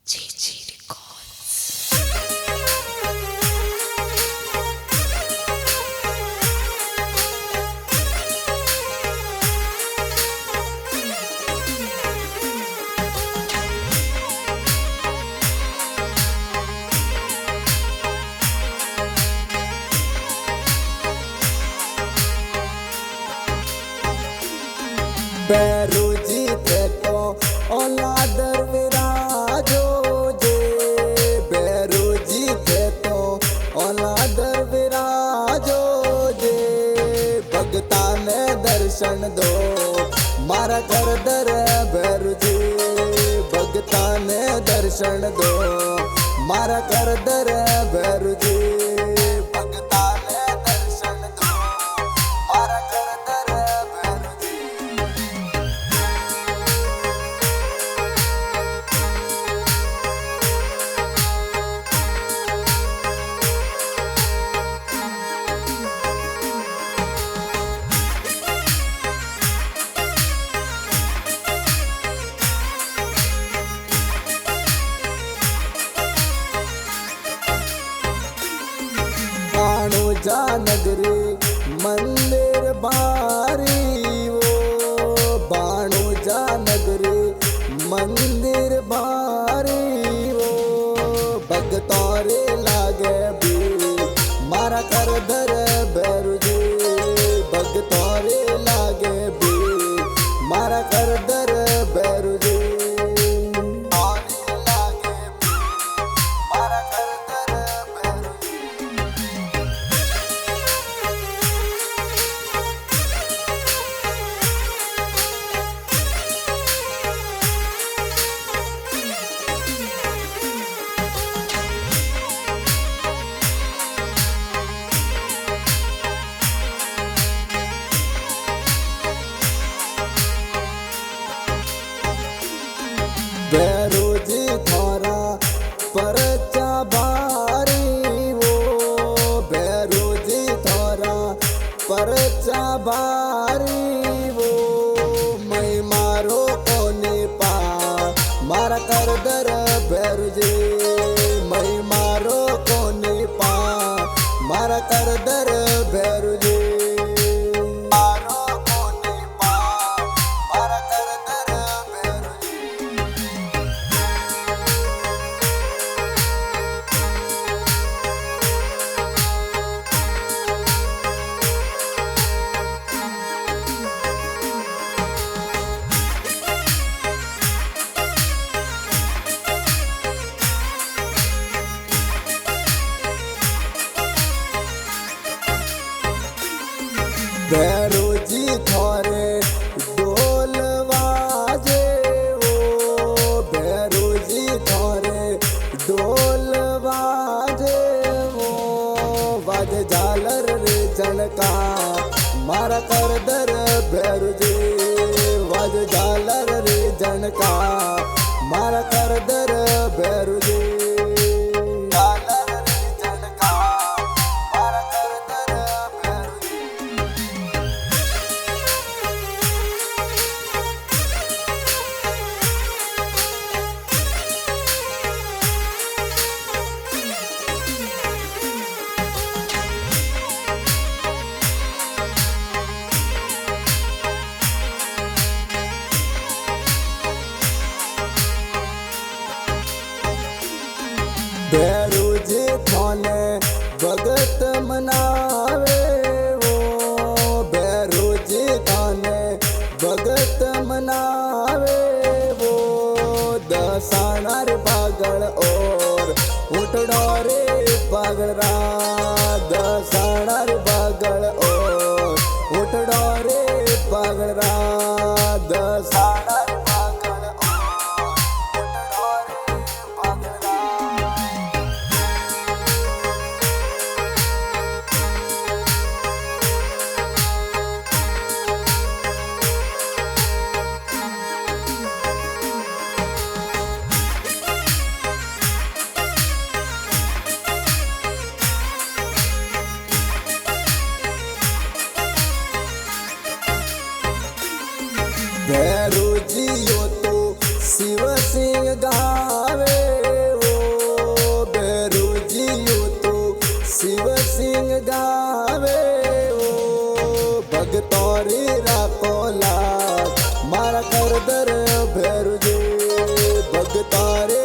GG Records. બેરુજી તે તો ઓલાદર વિરાજો જે બેરુજી તે તો ઓલાદર વિરાજો જે ભગતાને દર્શન દો મારા કરદર બેરુજી ભગતાને દર્શન દો મારા કરદર બેરુજી ભગતાને દર્શન દો મારા કરદર બેરુજી बाणोजा नगरी मंदिर बारी वो बाणोजा नगरी मंदिर बारी वो भगतौरे लागे भी मारा करदर बैरुजी भगतौरे लागे भी मारा करदर बैरुजी लागे भी मारा करदर बैरुजी બેરુજી થોરા પરચા ભારી વો બેરુજી થોરા પરચા ભારી વો મય મારો કોને પા મારા કરદર બેરુજી મય મારો કોને પા મારા કરદર બેરુજી મારો કોને પા મારા કરદર બેરુજી બેરુજી થોરે ઢોલ વાજે વો બેરુજી થોરે ઢોલ વાજે વો વાજે ઝાલર રે જણકા મારા કરદર બેરુજી વાજે ઝાલર રે જણકા મારા કરદર બેરુજી ઝાલર રે જણકા મારા કરદર બેરુજી બેરુજી થોને ભગત મનાવે વો બેરુજી થોને ભગત મનાવે વો દસાણાર પાગળ ઓર ઉઠડો રે પાગળ રા દસાણાર પાગળ ઓર ઉઠડો રે પાગળ રા દસાણાર પાગળ ઓર ઉઠડો રે પાગળ રા गिरधर भैरुजी भगता रे